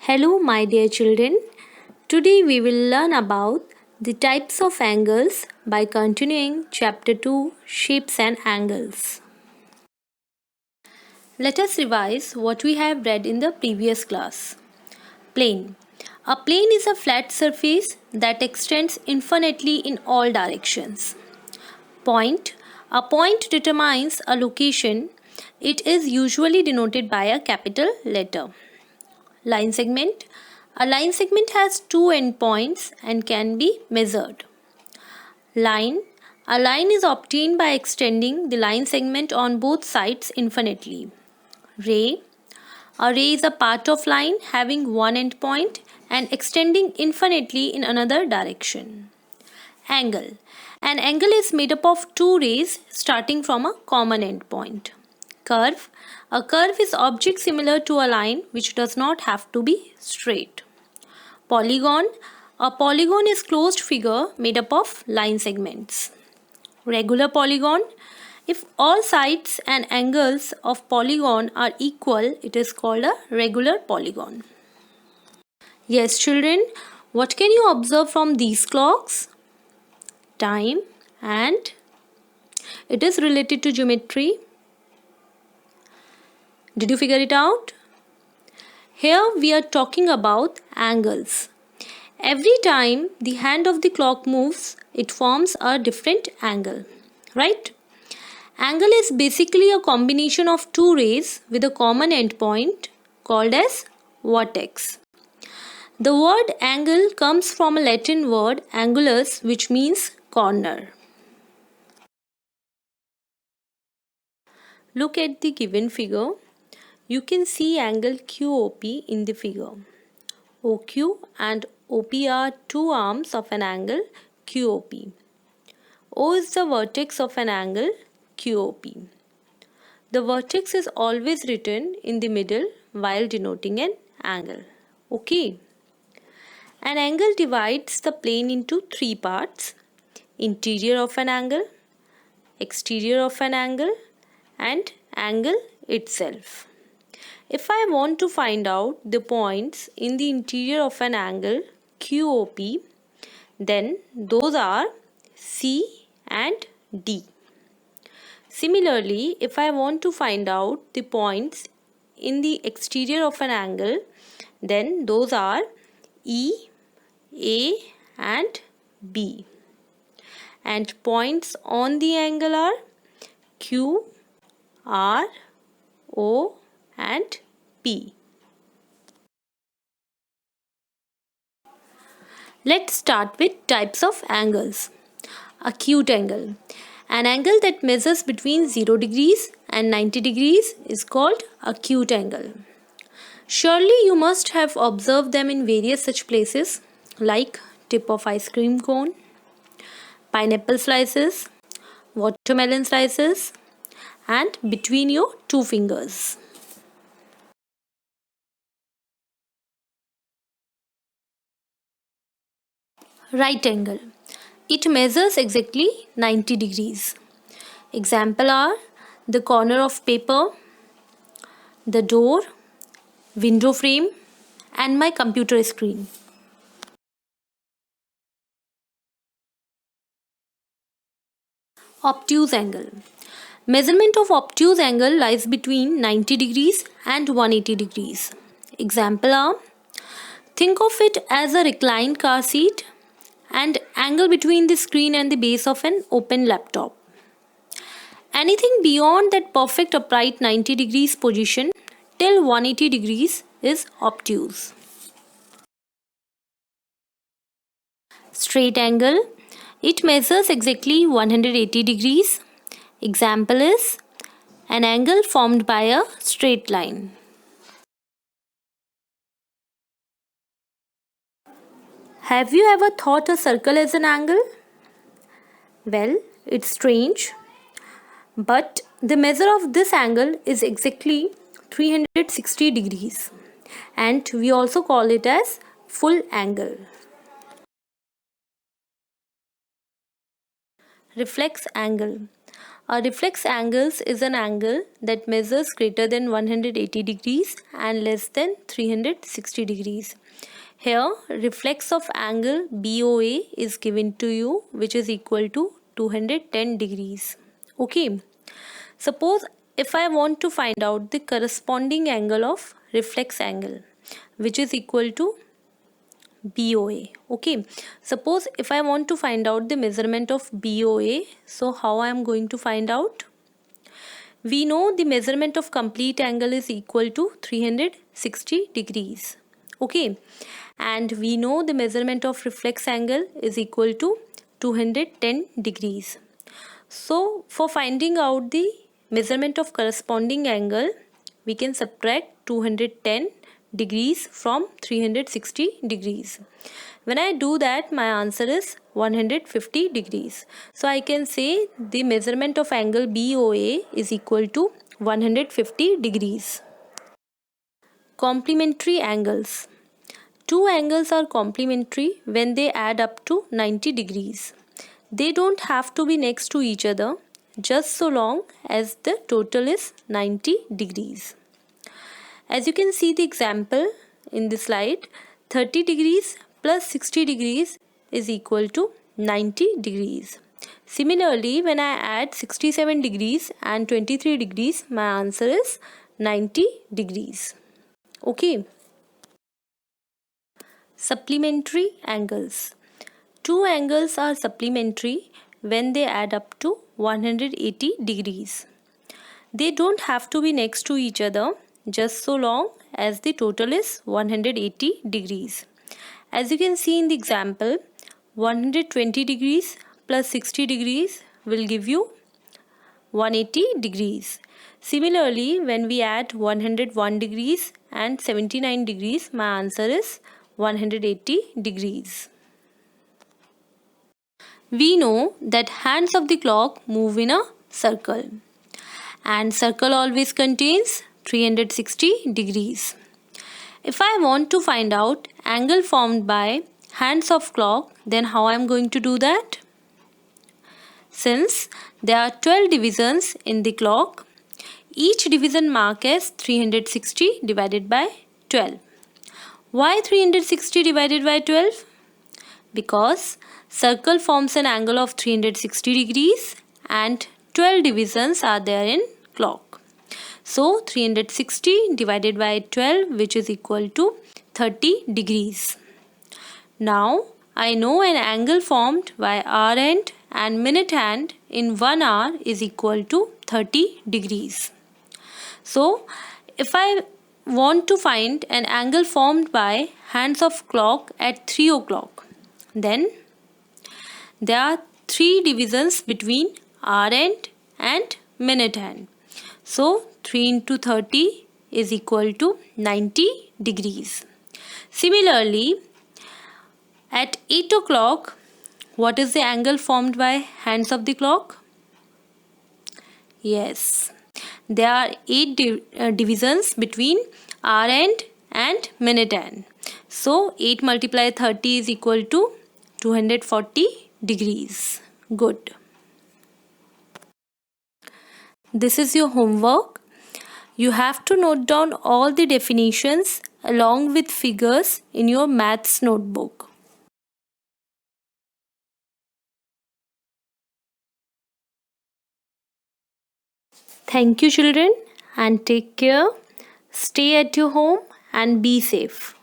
Hello, my dear children. Today we will learn about the types of angles by continuing Chapter 2 Shapes and Angles. Let us revise what we have read in the previous class. Plane. A plane is a flat surface that extends infinitely in all directions. Point. A point determines a location. It is usually denoted by a capital letter. Line segment. A line segment has two endpoints and can be measured. Line. A line is obtained by extending the line segment on both sides infinitely. Ray. A ray is a part of line having one endpoint and extending infinitely in another direction. Angle. An angle is made up of two rays starting from a common endpoint. Curve. A curve is object similar to a line which does not have to be straight. Polygon. A polygon is closed figure made up of line segments. Regular polygon. If all sides and angles of polygon are equal, it is called a regular polygon. Yes, children, what can you observe from these clocks? Time and it is related to geometry. Did you figure it out? Here we are talking about angles. Every time the hand of the clock moves, it forms a different angle, right? Angle is basically a combination of two rays with a common endpoint called as vertex. The word angle comes from a Latin word angulus, which means corner. Look at the given figure. You can see angle QOP in the figure. OQ and OP are two arms of an angle QOP. O is the vertex of an angle QOP. The vertex is always written in the middle while denoting an angle. Okay. An angle divides the plane into three parts: interior of an angle, exterior of an angle, and angle itself. If I want to find out the points in the interior of an angle QOP, then those are C and D. Similarly, if I want to find out the points in the exterior of an angle, then those are E, A and B. And points on the angle are Q, R, O and P. Let's start with types of angles. Acute angle. An angle that measures between 0 degrees and 90 degrees is called acute angle. Surely you must have observed them in various such places like tip of ice cream cone, pineapple slices, watermelon slices, and between your two fingers. Right angle. It measures exactly 90 degrees. Example are the corner of paper, the door, window frame, and my computer screen. Obtuse angle. Measurement of obtuse angle lies between 90 degrees and 180 degrees. Example are, think of it as a reclined car seat and angle between the screen and the base of an open laptop. Anything beyond that perfect upright 90 degrees position till 180 degrees is obtuse. Straight angle. It measures exactly 180 degrees. Example is an angle formed by a straight line. Have you ever thought a circle as an angle? Well, it's strange, but the measure of this angle is exactly 360 degrees, and we also call it as full angle. Reflex angle. A reflex angle is an angle that measures greater than 180 degrees and less than 360 degrees. Here, reflex of angle BOA is given to you, which is equal to 210 degrees. Okay. Suppose if I want to find out the corresponding angle of reflex angle, which is equal to BOA. Okay. Suppose if I want to find out the measurement of BOA, so how I am going to find out? We know the measurement of complete angle is equal to 360 degrees. Okay. And we know the measurement of reflex angle is equal to 210 degrees. So for finding out the measurement of corresponding angle, we can subtract 210 degrees from 360 degrees. When I do that, my answer is 150 degrees. So I can say the measurement of angle BOA is equal to 150 degrees. Complementary angles. Two angles are complementary when they add up to 90 degrees. They don't have to be next to each other, just so long as the total is 90 degrees. As you can see the example in the slide, 30 degrees plus 60 degrees is equal to 90 degrees. Similarly, when I add 67 degrees and 23 degrees, my answer is 90 degrees. Okay. Supplementary angles. Two angles are supplementary when they add up to 180 degrees. They don't have to be next to each other, just so long as the total is 180 degrees. As you can see in the example, 120 degrees plus 60 degrees will give you 180 degrees. Similarly, when we add 101 degrees and 79 degrees, my answer is 180 degrees. We know that hands of the clock move in a circle, and circle always contains 360 degrees. If I want to find out angle formed by hands of clock, then how I am going to do that? Since there are 12 divisions in the clock, each division mark as 360 divided by 12. Why 360 divided by 12? Because circle forms an angle of 360 degrees and 12 divisions are there in clock. So 360 divided by 12, which is equal to 30 degrees. Now I know an angle formed by hour hand and minute hand in 1 hour is equal to 30 degrees. So if I want to find an angle formed by hands of clock at 3 o'clock, then there are 3 divisions between hour hand and minute hand. So 3 into 30 is equal to 90 degrees. Similarly, at 8 o'clock, what is the angle formed by hands of the clock? Yes, there are 8 divisions between hour hand and minute hand. So 8 multiplied 30 is equal to 240 degrees. Good. This is your homework. You have to note down all the definitions along with figures in your maths notebook. Thank you, children, and take care. Stay at your home and be safe.